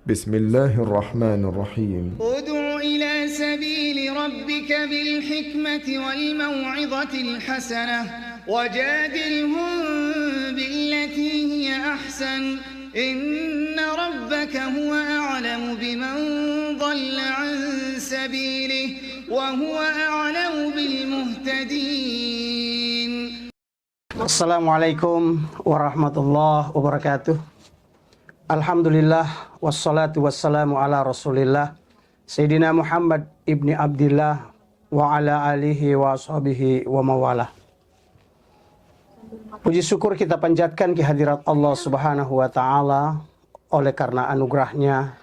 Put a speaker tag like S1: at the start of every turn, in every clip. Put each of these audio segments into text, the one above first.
S1: بسم الله الرحمن الرحيم
S2: ادع إلى سبيل ربك بالحكمة والموعظة الحسنة وجادلهم بالتي هي أحسن إن ربك هو أعلم بمن ضل عن سبيله وهو أعلم بالمهتدين.
S3: Assalamualaikum warahmatullahi wabarakatuh. Alhamdulillah wassalatu wassalamu ala Rasulillah Sayyidina Muhammad ibni Abdillah wa ala alihi wa ashabihi wa mawalah. Puji syukur kita panjatkan kehadirat Allah Subhanahu wa taala oleh karena anugerahnya,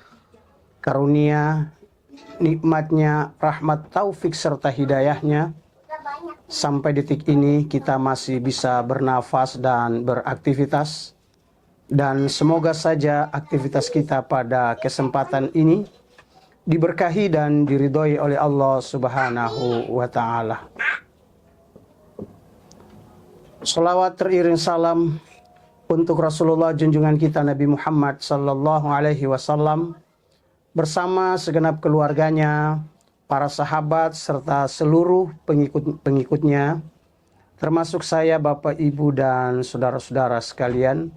S3: karunia, nikmatnya, rahmat, taufik serta hidayahnya. Sampai detik ini kita masih bisa bernafas dan beraktivitas. Dan semoga saja aktivitas kita pada kesempatan ini diberkahi dan diridhoi oleh Allah Subhanahu wa ta'ala. Salawat teriring salam untuk Rasulullah junjungan kita Nabi Muhammad sallallahu alaihi wasallam bersama segenap keluarganya, para sahabat serta seluruh pengikut-pengikutnya, termasuk saya, Bapak, Ibu, dan saudara-saudara sekalian.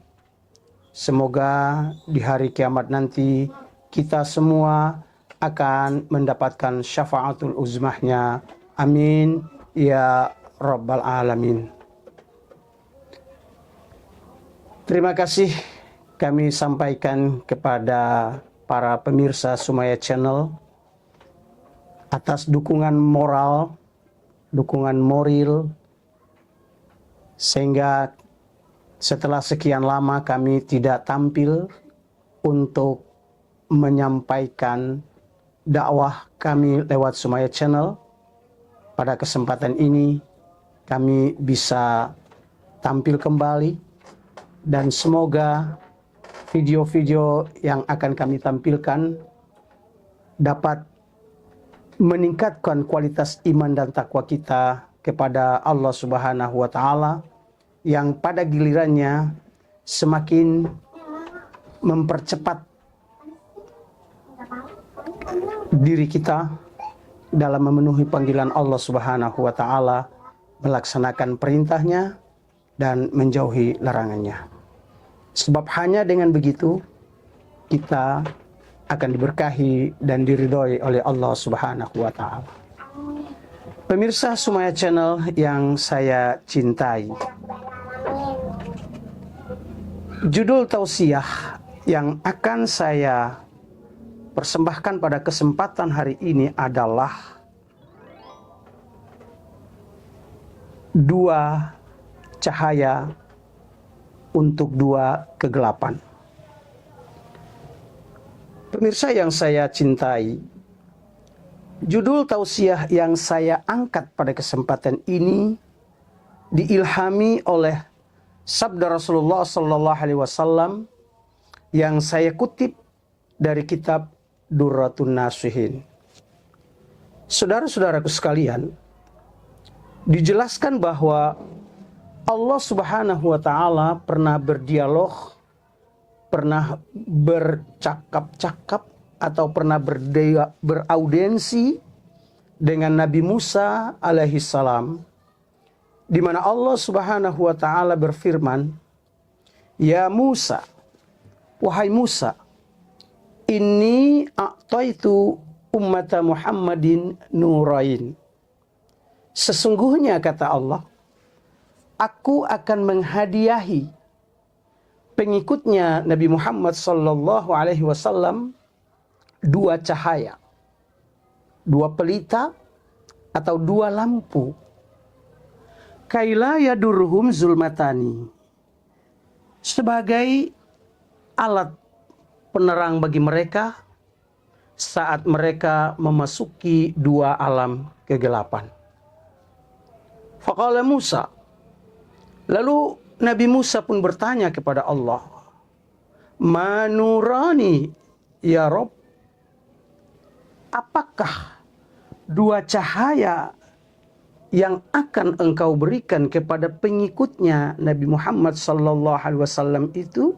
S3: Semoga di hari kiamat nanti kita semua akan mendapatkan syafaatul uzmahnya. Amin ya rabbal alamin. Terima kasih kami sampaikan kepada para pemirsa Sumaya Channel atas dukungan moral, dukungan moral, sehingga setelah sekian lama kami tidak tampil untuk menyampaikan dakwah kami lewat Sumaya Channel. Pada kesempatan ini kami bisa tampil kembali dan semoga video-video yang akan kami tampilkan dapat meningkatkan kualitas iman dan takwa kita kepada Allah Subhanahu wa taala, yang pada gilirannya semakin mempercepat diri kita dalam memenuhi panggilan Allah Subhanahu wa taala, melaksanakan perintahnya dan menjauhi larangannya. Sebab hanya dengan begitu kita akan diberkahi dan diridhoi oleh Allah Subhanahu wa taala. Pemirsa Sumaya Channel yang saya cintai, judul tausiah yang akan saya persembahkan pada kesempatan hari ini adalah dua cahaya untuk dua kegelapan. Pemirsa yang saya cintai, judul tausiah yang saya angkat pada kesempatan ini diilhami oleh sabda Rasulullah sallallahu alaihi wasallam yang saya kutip dari kitab Durratun Nasihin. Saudara-saudaraku sekalian, dijelaskan bahwa Allah Subhanahu wa taala pernah berdialog, pernah bercakap-cakap atau pernah beraudiensi dengan Nabi Musa alaihi salam, di mana Allah Subhanahu wa taala berfirman, "Ya Musa, wahai Musa, inni a'taitu ummata Muhammadin nurain." Sesungguhnya kata Allah, aku akan menghadiahi pengikutnya Nabi Muhammad sallallahu alaihi wasallam dua cahaya, dua pelita atau dua lampu. Kaila yadurhum zulmatani, sebagai alat penerang bagi mereka saat mereka memasuki dua alam kegelapan. Faqala Musa, lalu Nabi Musa pun bertanya kepada Allah, "Manurani ya Rob?" Apakah dua cahaya yang akan engkau berikan kepada pengikutnya Nabi Muhammad sallallahu alaihi wasallam itu?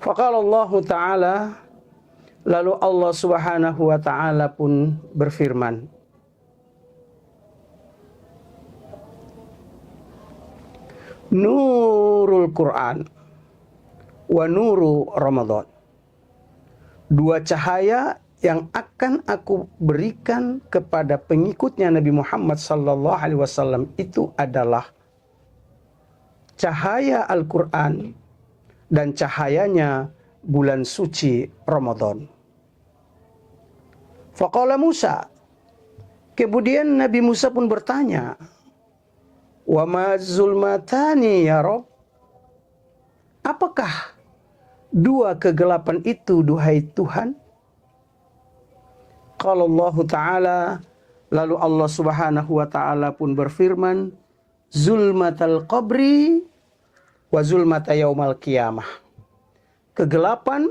S3: Faqala Allah Ta'ala, lalu Allah Subhanahu wa Ta'ala pun berfirman, Nurul Quran wa nuru Ramadan. Dua cahaya yang akan aku berikan kepada pengikutnya Nabi Muhammad sallallahu alaihi wasallam itu adalah cahaya Al-Quran dan cahayanya bulan suci Ramadan. Faqala Musa, kemudian Nabi Musa pun bertanya, wa ma zulmatani ya Rabb? Apakah dua kegelapan itu, duhai Tuhan? Qala Allah Ta'ala, lalu Allah Subhanahu wa Ta'ala pun berfirman, zulmatal qabri wa zulmata yaumal qiyamah. Kegelapan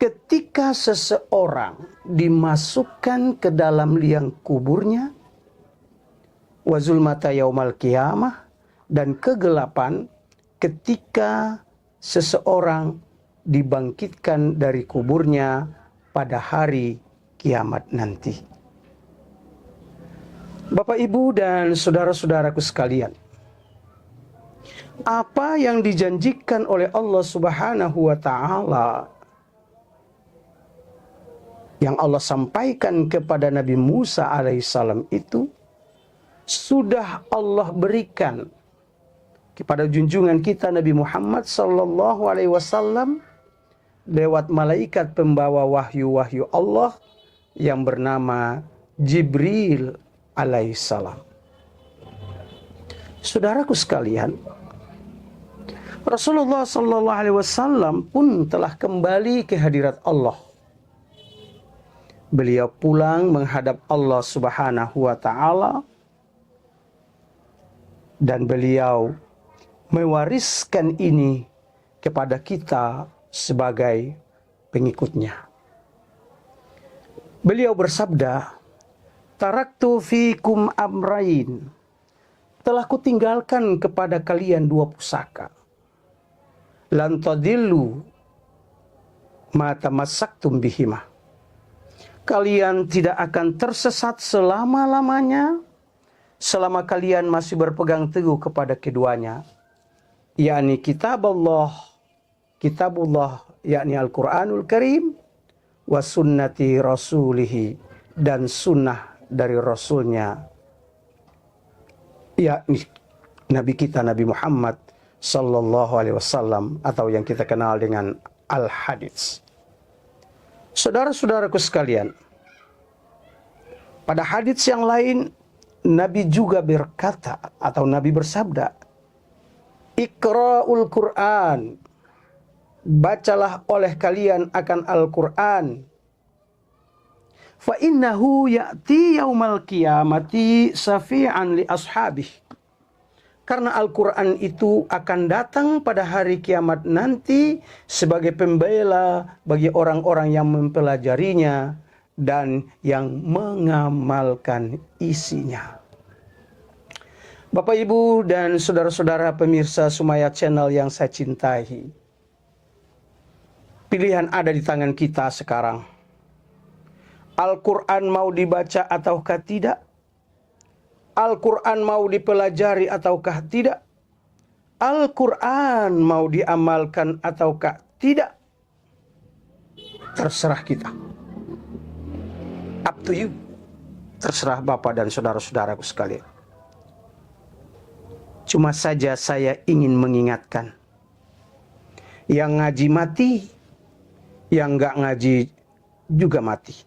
S3: ketika seseorang dimasukkan ke dalam liang kuburnya, wa zulmata yaumal qiyamah, dan kegelapan ketika seseorang dibangkitkan dari kuburnya pada hari kiamat nanti. Bapak, Ibu, dan saudara-saudaraku sekalian, apa yang dijanjikan oleh Allah Subhanahu wa Ta'ala, yang Allah sampaikan kepada Nabi Musa alaihissalam itu sudah Allah berikan kepada junjungan kita Nabi Muhammad sallallahu alaihi wasallam lewat malaikat pembawa wahyu-wahyu Allah yang bernama Jibril alaihissalam. Saudaraku sekalian, Rasulullah sallallahu alaihi wasallam pun telah kembali ke hadirat Allah. Beliau pulang menghadap Allah Subhanahu wa Ta'ala dan beliau mewariskan ini kepada kita sebagai pengikutnya. Beliau bersabda, taraktu fikum amrain, telah kutinggalkan kepada kalian dua pusaka. Lan tadillu ma tamassaktum bihima. Kalian tidak akan tersesat selama-lamanya selama kalian masih berpegang teguh kepada keduanya, yakni kitabullah, yakni Al-Quranul Karim, wa sunnati rasulihi, dan sunnah dari Rasulnya, yakni Nabi kita Nabi Muhammad sallallahu alaihi wasallam, atau yang kita kenal dengan Al-Hadits. Saudara-saudaraku sekalian, pada hadits yang lain Nabi juga berkata, atau Nabi bersabda, Iqra'ul Quran, bacalah oleh kalian akan Al-Quran. Fa innahu ya'ti yaumal qiyamati safi'an li ashabih. Karena Al-Quran itu akan datang pada hari kiamat nanti sebagai pembela bagi orang-orang yang mempelajarinya dan yang mengamalkan isinya. Bapak, Ibu, dan saudara-saudara pemirsa Sumaya Channel yang saya cintai, pilihan ada di tangan kita sekarang. Al-Quran mau dibaca ataukah tidak? Al-Quran mau dipelajari ataukah tidak? Al-Quran mau diamalkan ataukah tidak? Terserah kita. Up to you. Terserah Bapak dan saudara-saudaraku sekalian. Cuma saja saya ingin mengingatkan, yang ngaji mati, yang nggak ngaji juga mati.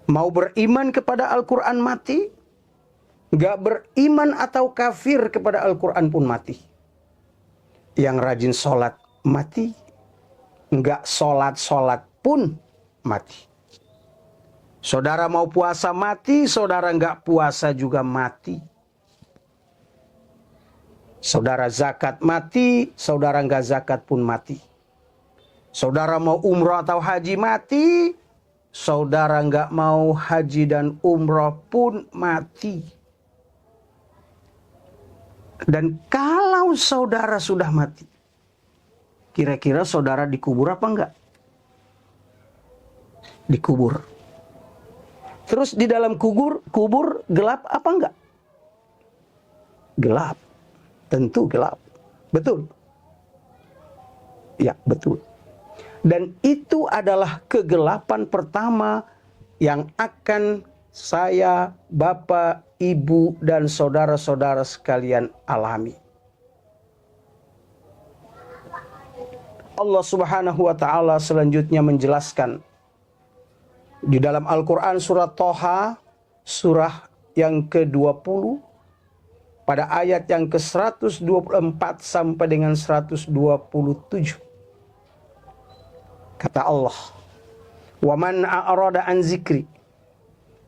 S3: Mau beriman kepada Al-Quran mati, nggak beriman atau kafir kepada Al-Quran pun mati. Yang rajin sholat mati, nggak sholat pun mati. Saudara mau puasa mati, saudara nggak puasa juga mati. Saudara zakat mati, saudara nggak zakat pun mati. Saudara mau umroh atau haji mati, saudara nggak mau haji dan umroh pun mati. Dan kalau saudara sudah mati, Kira-kira saudara dikubur apa enggak? Dikubur. Terus di dalam kubur gelap apa enggak? Gelap. Tentu gelap. Betul? Ya, betul. Dan itu adalah kegelapan pertama yang akan saya, Bapak, Ibu, dan saudara-saudara sekalian alami. Allah Subhanahu wa taala selanjutnya menjelaskan di dalam Al-Qur'an surat Thaha, surah yang ke-20 pada ayat yang ke-124 sampai dengan 127. Kata Allah, "Wa man a'rada an zikri."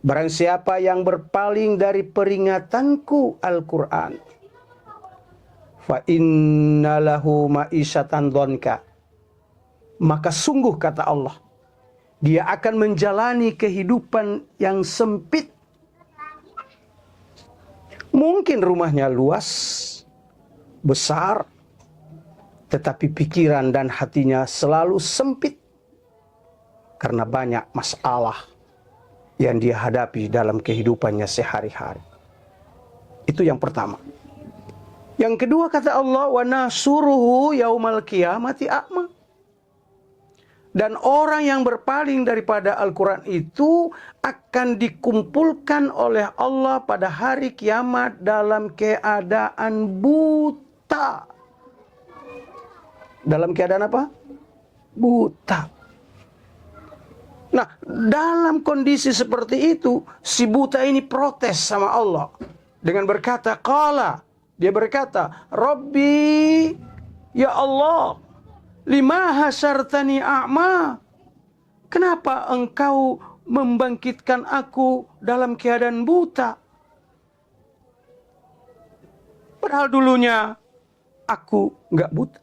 S3: Barang siapa yang berpaling dari peringatanku Al-Qur'an, fa inna lahu ma'isyatan dhanka. Maka sungguh kata Allah, dia akan menjalani kehidupan yang sempit. Mungkin rumahnya luas, besar, tetapi pikiran dan hatinya selalu sempit karena banyak masalah yang dia hadapi dalam kehidupannya sehari-hari. Itu yang pertama. Yang kedua kata Allah, wa nasuruhu yaumal qiyamati a'ma. Dan orang yang berpaling daripada Al-Quran itu akan dikumpulkan oleh Allah pada hari kiamat dalam keadaan buta. Dalam keadaan apa? Buta. Nah, dalam kondisi seperti itu, si buta ini protes sama Allah dengan berkata, qala, dia berkata, Rabbi, ya Allah, lima hasyartani a'ma. Kenapa engkau membangkitkan aku dalam keadaan buta? Padahal dulunya aku enggak buta.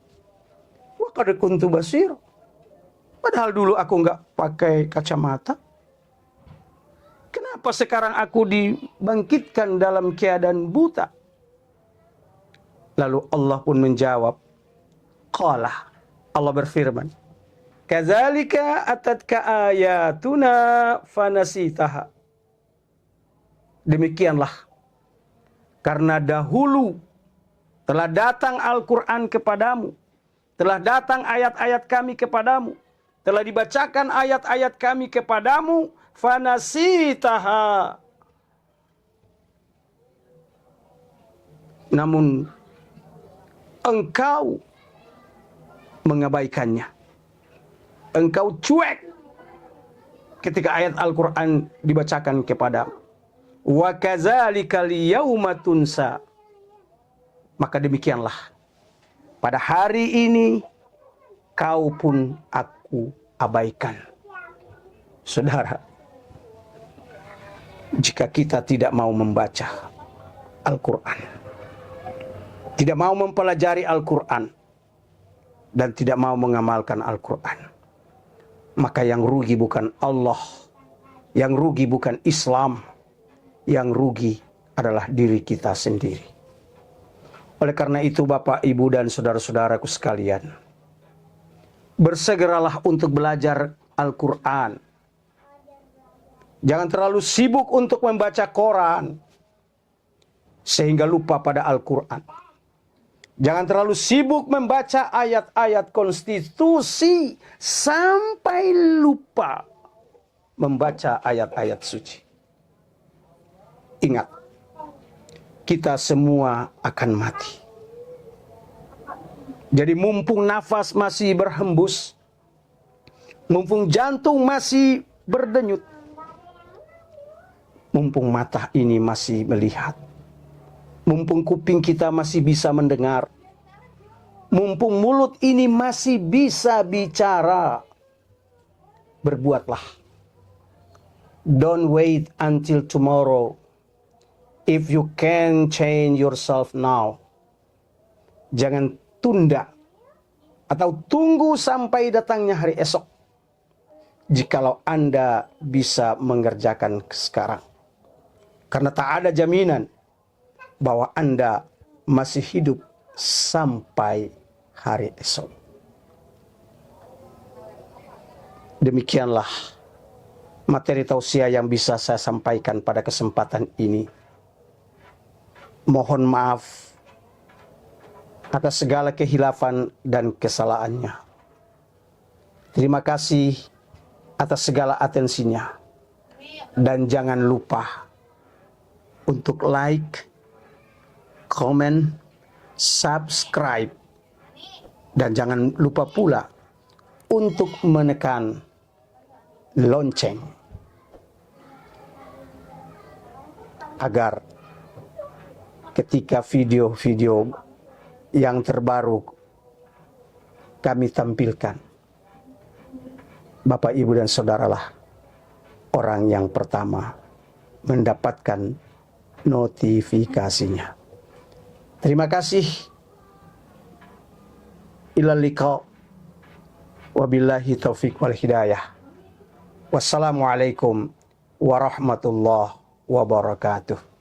S3: Wa qad kuntu basir. Padahal dulu aku enggak pakai kacamata. Kenapa sekarang aku dibangkitkan dalam keadaan buta? Lalu Allah pun menjawab, qala, Allah berfirman, kadzalika atatka ayatuna fanasitaha. Demikianlah, karena dahulu telah datang Al-Quran kepadamu, telah datang ayat-ayat kami kepadamu, telah dibacakan ayat-ayat kami kepadamu, fanasitaha. Namun engkau mengabaikannya. Engkau cuek ketika ayat Al-Quran dibacakan kepadamu. Wa kadzalika liyauma tunsa. Maka demikianlah, pada hari ini kau pun aku abaikan. Saudara, jika kita tidak mau membaca Al-Quran, tidak mau mempelajari Al-Quran, dan tidak mau mengamalkan Al-Quran, maka yang rugi bukan Allah, yang rugi bukan Islam, yang rugi adalah diri kita sendiri. Oleh karena itu, Bapak, Ibu, dan saudara-saudaraku sekalian, bersegeralah untuk belajar Al-Quran. Jangan terlalu sibuk untuk membaca koran sehingga lupa pada Al-Quran. Jangan terlalu sibuk membaca ayat-ayat konstitusi sampai lupa membaca ayat-ayat suci. Ingat, kita semua akan mati. Jadi mumpung nafas masih berhembus, mumpung jantung masih berdenyut, mumpung mata ini masih melihat, mumpung kuping kita masih bisa mendengar, mumpung mulut ini masih bisa bicara, berbuatlah. Don't wait until tomorrow. If you can change yourself now. Jangan tunda atau tunggu sampai datangnya hari esok, jikalau Anda bisa mengerjakan sekarang. Karena tak ada jaminan bahwa Anda masih hidup sampai hari esok. Demikianlah materi tausiah yang bisa saya sampaikan pada kesempatan ini. Mohon maaf atas segala kehilafan dan kesalahannya. Terima kasih atas segala atensinya. Dan jangan lupa untuk like, comment, subscribe. Dan jangan lupa pula untuk menekan lonceng agar ketika video-video yang terbaru kami tampilkan, Bapak, Ibu, dan Saudaralah orang yang pertama mendapatkan notifikasinya. Terima kasih. Ilal liqa. Wabillahi taufiq wal hidayah. Wassalamualaikum warahmatullahi wabarakatuh.